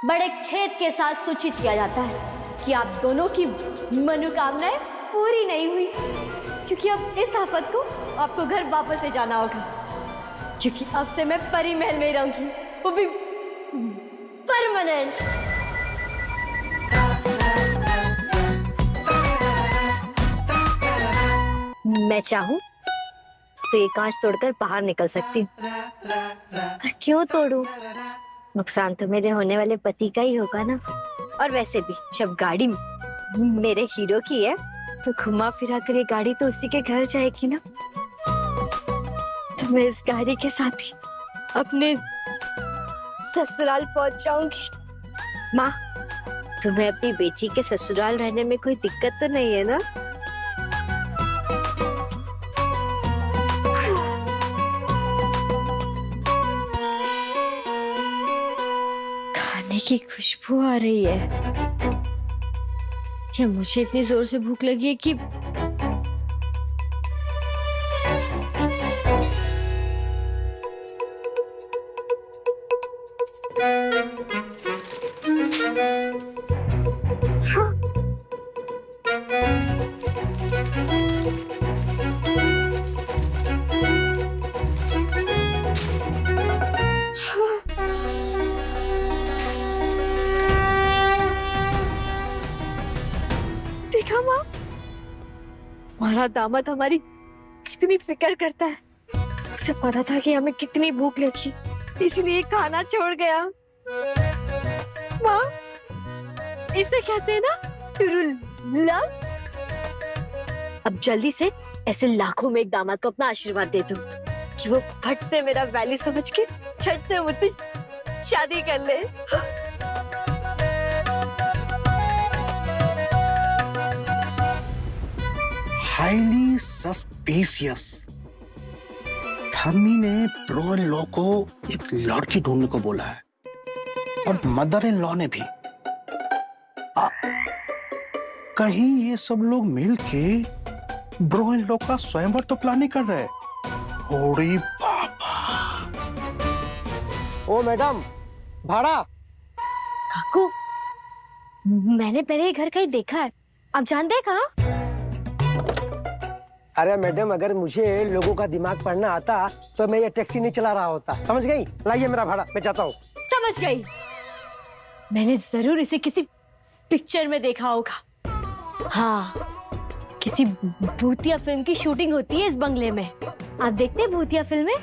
बड़े खेद के साथ सूचित किया जाता है कि आप दोनों की मनोकामनाएं पूरी नहीं हुई, क्योंकि अब इस आफत को आपको घर वापस से जाना होगा, क्योंकि अब से मैं परी महल में रहूंगी, वो भी परमानेंट। मैं चाहूं तो ये कांच तोड़कर बाहर निकल सकती हूँ, पर क्यों तोड़ूं? नुकसान तो मेरे होने वाले पति का ही होगा ना। और वैसे भी जब गाड़ी मेरे हीरो की है तो घुमा फिरा कर ये गाड़ी तो उसी के घर जाएगी ना। तो मैं इस गाड़ी के साथ ही अपने ससुराल पहुंच जाऊंगी। माँ, तुम्हें अपनी बेटी के ससुराल रहने में कोई दिक्कत तो नहीं है ना? खाने की खुशबू आ रही है। क्या मुझे इतनी जोर से भूख लगी है कि देखा माँ, तुम्हारा दामाद हमारी कितनी फिक्र करता है। उसे पता था कि हमें कितनी भूख लगी, इसलिए खाना छोड़ गया। माँ, इसे कहते हैं ना ट्रू लव। अब जल्दी से ऐसे लाखों में एक दामाद को अपना आशीर्वाद दे दो कि वो फट से मेरा वैल्यू समझ के झट से मुझसे शादी कर ले। Highly suspicious. थर्मी ने ब्रो इन लॉ को एक लड़की ढूंढने को बोला है, और मदर इन लॉ ने भी। कहीं ये सब लोग मिलके ब्रो इन लॉ का स्वयंवर तो प्लान नहीं कर रहे? ओड़ी बाबा। ओ मैडम, भाड़ा। काकू, मैंने पहले ये घर कहीं देखा है, आप जानते हैं कहाँ? अरे मैडम, अगर मुझे लोगों का दिमाग पढ़ना आता तो मैं ये टैक्सी नहीं चला रहा होता। समझ गई? लाइए मेरा भाड़ा, मैं जाता हूँ। समझ गई। मैंने जरूर इसे किसी पिक्चर में देखा होगा। हाँ, किसी भूतिया फिल्म की शूटिंग होती है इस बंगले में। आप देखते हैं भूतिया फिल्में,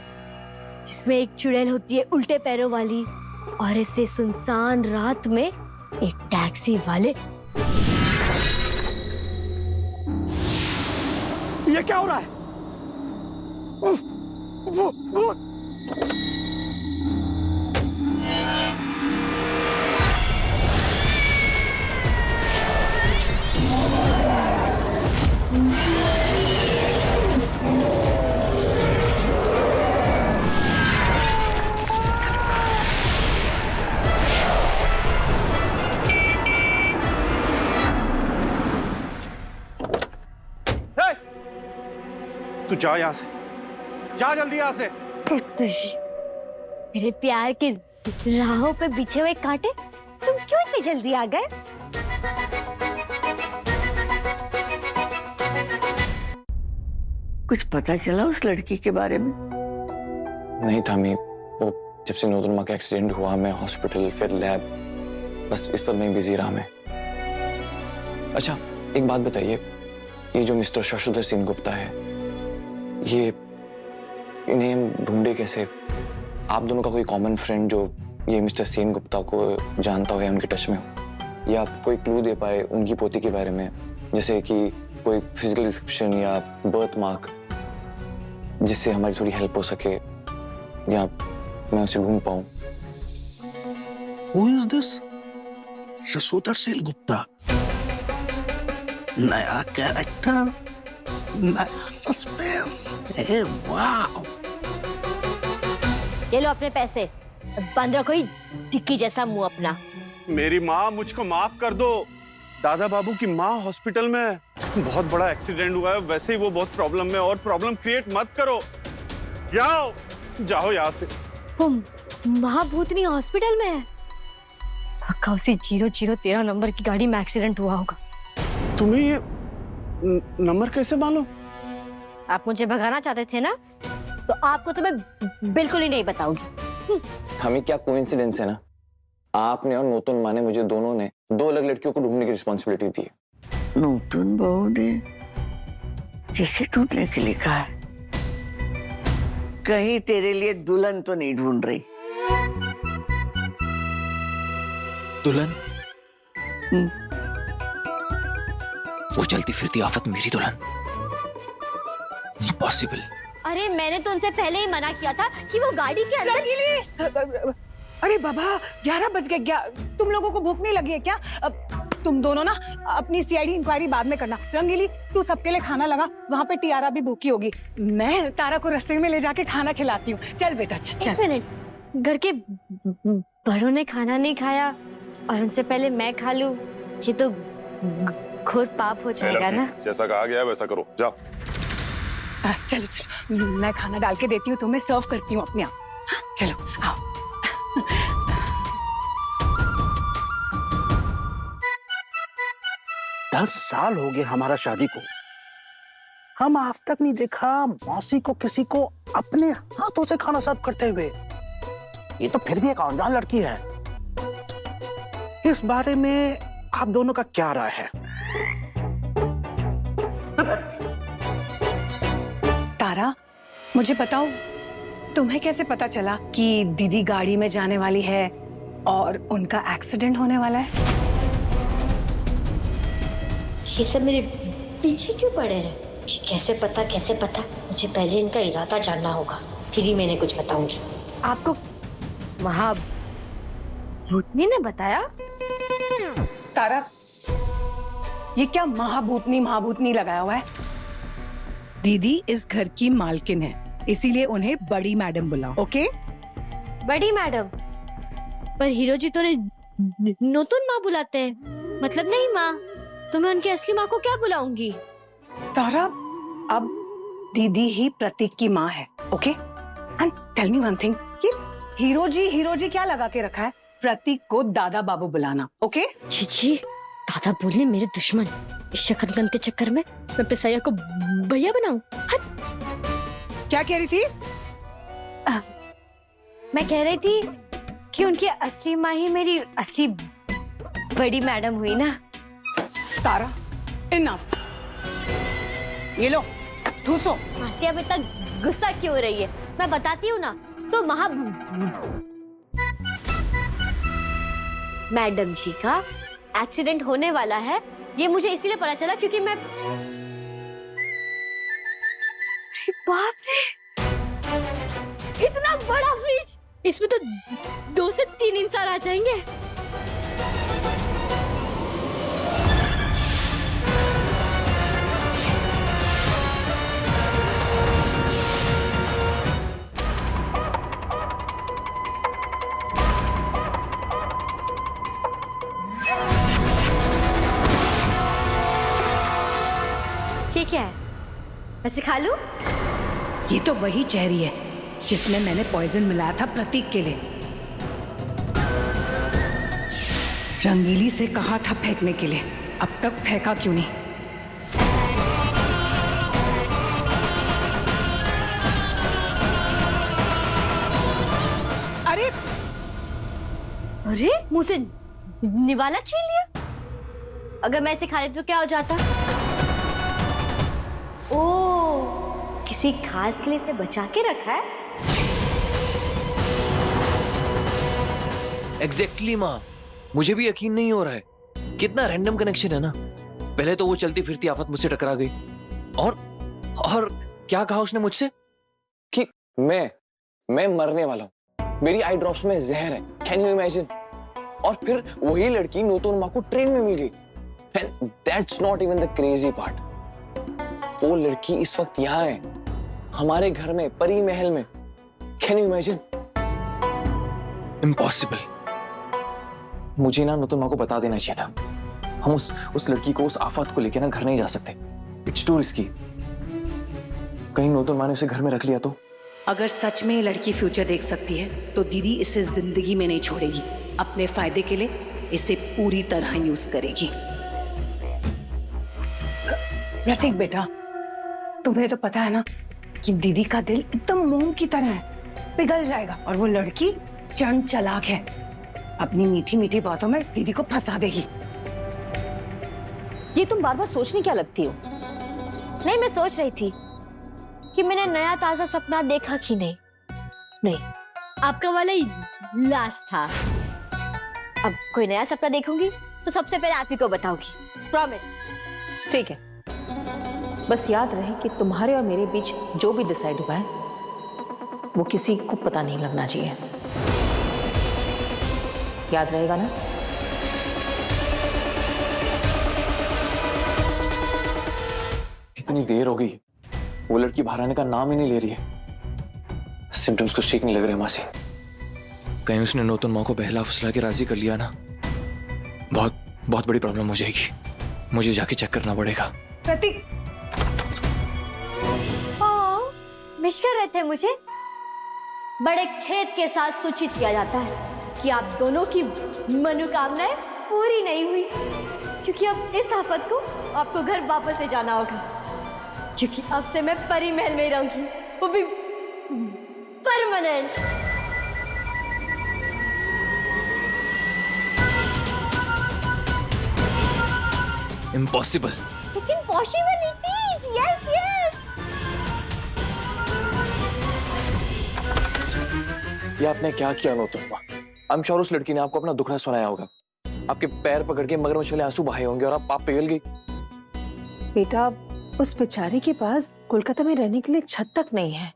जिसमें एक चुड़ैल होती है उल्टे पैरों वाली, और ऐसे सुनसान रात में एक टैक्सी वाले। ये क्या हो रहा है? तू जा यहाँ से, जा जल्दी यहाँ से। मेरे प्यार के राहों पे बिछे हुए कांटे, तुम क्यों इतनी जल्दी आ गए? कुछ पता चला उस लड़की के बारे में? नहीं थामी, वो जब से नोदरमा का एक्सीडेंट हुआ, मैं हॉस्पिटल फिर लैब, बस इस सब में बिजी रहा मैं। अच्छा एक बात बताइए, ये जो मिस्टर शशुधर सिंह गुप्ता है, ये इन्हें हम ढूंढे कैसे? आप दोनों का कोई कॉमन फ्रेंड जो ये मिस्टर सेन गुप्ता को जानता हो या उनके टच में हो, या कोई क्लू दे पाए उनकी पोती के बारे में, जैसे कि कोई फिजिकल डिस्क्रिप्शन या बर्थ मार्क, जिससे हमारी थोड़ी हेल्प हो सके या मैं उसे ढूंढ पाऊं। Who is this? शशुधर Singh Gupta. नया कैरेक्टर, नया सस्पेंस। वाह! ये लो अपने पैसे, बंद रखो ही टिक्की जैसा मुंह अपना। मेरी माँ, मुझको माफ कर दो। दादा बाबू की माँ हॉस्पिटल में है, बहुत बड़ा एक्सीडेंट हुआ है, वैसे ही वो बहुत प्रॉब्लम में, और प्रॉब्लम क्रिएट मत करो। जाओ जाओ यहाँ से। वो महाभूतनी हॉस्पिटल में है? पक्का उसी 0013 नंबर की गाड़ी में एक्सीडेंट हुआ होगा। तुम्हें ये नंबर कैसे मालूम? आप मुझे भगाना चाहते थे ना, तो आपको तो मैं बिल्कुल ही नहीं बताऊंगी। थामी क्या कोइंसिडेंस है ना, आपने और नूतन माँ ने मुझे दोनों ने 2 अलग लड़कियों को ढूंढने की रिस्पॉन्सिबिलिटी दी है। नूतन बहू ने जिसे ढूंढने के लिखा है, कहीं तेरे लिए दुल्हन तो नहीं ढूंढ रही? दुल्हन? वो चलती फिरती आफत मेरी दुल्हन? इम्पॉसिबल। अरे मैंने तो उनसे पहले ही मना किया था कि वो गाड़ी के अंदर। अरे बाबा 11 बज गए। तुम लोगों को भूख नहीं लगी है क्या? तुम दोनों ना अपनी सीआईडी इंक्वायरी बाद में करना। रंगीली तू सबके लिए खाना लगा, वहाँ पे टियारा भी भूखी होगी। मैं तारा को रस्ते में ले जाके खाना खिलाती हूँ। चल बेटा चल। 1 मिनट, घर के बड़ों ने खाना नहीं खाया और उनसे पहले मैं खा लूं, ये तो घोर पाप हो जाएगा ना। जैसा कहा गया वैसा करो, जाओ। चलो चलो, मैं खाना डाल के देती हूँ, तुम्हें सर्व करती हूँ अपने आप। हाँ, चलो आओ। 10 साल हो गए हमारा शादी को, हम आज तक नहीं देखा मौसी को किसी को अपने हाथों से खाना सर्व करते हुए। ये तो फिर भी एक अनजान लड़की है। इस बारे में आप दोनों का क्या राय है? तारा मुझे बताओ, तुम्हें कैसे पता चला कि दीदी गाड़ी में जाने वाली है और उनका एक्सीडेंट होने वाला है? ये सब मेरे पीछे क्यों पड़े रहे? कैसे पता? मुझे पहले इनका इरादा जानना होगा, फिर ही मैंने कुछ बताऊंगी। आपको महाभूतनी ने बताया? तारा ये क्या महाभूतनी लगाया हुआ है? दीदी इस घर की मालकिन है, इसीलिए उन्हें बड़ी मैडम बुलाओ। ओके? बड़ी मैडम? पर हीरो जी तो नूतन माँ बुलाते हैं। मतलब नहीं माँ, तो मैं उनकी असली माँ को क्या बुलाऊंगी? तारा अब दीदी ही प्रतीक की माँ है। Okay? And tell me one thing, ये हीरो जी क्या लगा के रखा है? प्रतीक को दादा बाबू बुलाना। ओके? जी, दादा बोलने मेरे दुश्मन। इस शकरकंद के चक्कर में मैं पिसैया को भैया बनाऊं? क्या कह रही थी? मैं कह रही थी कि उनकी असली माँ ही मेरी असली बड़ी मैडम हुई ना। तारा इनफ, ये लो ठूसो। मासी अब इतना गुस्सा क्यों हो रही है? मैं बताती हूँ ना। तो मैडम जी का एक्सीडेंट होने वाला है, ये मुझे इसीलिए पता चला क्योंकि मैं। अरे बाप रे, इतना बड़ा फ्रिज, इसमें तो 2 से 3 इंसान आ जाएंगे। ये क्या है? वैसे खा लूं? ये तो वही चेरी है जिसमें मैंने पॉइजन मिलाया था प्रतीक के लिए। रंगीली से कहा था फेंकने के लिए, अब तक फेंका क्यों नहीं? अरे अरे मुंह से निवाला छीन लिया। अगर मैं इसे खा लेती तो क्या हो जाता? ओ, किसी खास के लिए इसे बचा के रखा है। एग्जैक्टली माँ, मुझे भी यकीन नहीं हो रहा है। कितना रैंडम कनेक्शन है ना। पहले तो वो चलती फिरती आफत मुझसे टकरा गई और क्या कहा उसने मुझसे? कि मैं मरने वाला हूँ, मेरी आई ड्रॉप्स में जहर है। Can you imagine? और फिर वही लड़की नूतन माँ को ट्रेन में मिल गई। That's not even the crazy part. वो लड़की इस वक्त यहाँ है, हमारे घर में, परी महल में। Can you imagine? इम्पॉसिबल। मुझे ना नूतन माँ को बता देना चाहिए था। हम उस लड़की को, उस आफत को लेके ना घर नहीं जा सकते। It's to risky. कहीं नूतन माँ ने उसे घर में रख लिया तो? अगर सच में ये लड़की फ्यूचर देख सकती है तो दीदी इसे जिंदगी में नहीं छोड़ेगी। अपने फायदे के लिए इसे पूरी तरह यूज करेगी। प्रतीक बेटा, तुम्हें तो पता है ना कि दीदी का दिल एकदम मोम की तरह है, पिघल जाएगा। और वो लड़की चंड चालाक है, अपनी मीठी मीठी बातों में दीदी को फंसा देगी। ये तुम बार बार सोचने क्या लगती हो? नहीं, मैं सोच रही थी कि मैंने नया ताजा सपना देखा कि नहीं। नहीं, आपका वाला ही लास्ट था। अब कोई नया सपना देखूंगी तो सबसे पहले आप ही को बताऊंगी, प्रॉमिस। ठीक है, बस याद रहे कि तुम्हारे और मेरे बीच जो भी डिसाइड हुआ है वो किसी को पता नहीं लगना चाहिए। याद रहेगा ना? इतनी देर हो गई, वो लड़की बाहर आने का नाम ही नहीं ले रही है। सिम्टम्स कुछ ठीक नहीं लग रहे मासी। कहीं उसने नूतन माँ को बहला फुसला के राजी कर लिया ना, बहुत बहुत बड़ी प्रॉब्लम हो जाएगी। मुझे जाके चेक करना पड़ेगा। प्रतीक, विश कर रहे थे मुझे। बड़े खेत के साथ सूचित किया जाता है कि आप दोनों की मनोकामनाएं पूरी नहीं हुई, क्योंकि अब इस आफत को आपको घर वापस से जाना होगा, क्योंकि अब से मैं परी महल में ही रहूंगी, वो भी परमानेंट। इम्पॉसिबल। लेकिन possible it is. Yes yes. ये आपने क्या किया नूतन माँ? आई एम श्योर उस लड़की ने आपको अपना दुखड़ा सुनाया होगा। आपके पैर पकड़ के मगरमच्छ वाले आंसू बहाए होंगे और आप पिघल गई। बेटा, उस बेचारी के पास कोलकाता में रहने के लिए छत तक नहीं है।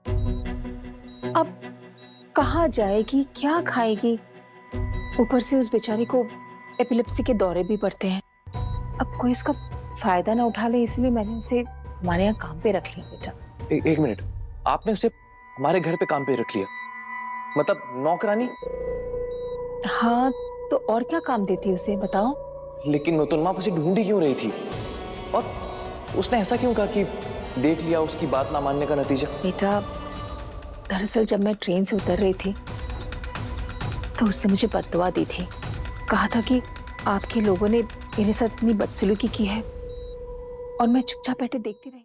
अब कहाँ जाएगी, क्या खाएगी? ऊपर से उस बेचारी को एपिलेप्सी के दौरे भी पड़ते हैं। अब कोई इसका फायदा ना उठा ले, इसलिए मैंने उसे हमारे यहाँ काम पे रख लिया। बेटा एक मिनट, आपने उसे हमारे घर पे काम पे रख लिया? मतलब नौकरानी? हाँ, तो और क्या काम देती उसे, बताओ? लेकिन नूतन माँ उसे ढूंढी क्यों रही थी? और उसने ऐसा क्यों कहा कि देख लिया उसकी बात ना मानने का नतीजा? बेटा, दरअसल जब मैं ट्रेन से उतर रही थी तो उसने मुझे बददुआ दी थी। कहा था कि आपके लोगों ने मेरे साथ इतनी बदसलूकी की है, और मैं चुपचाप बैठे देखती रही।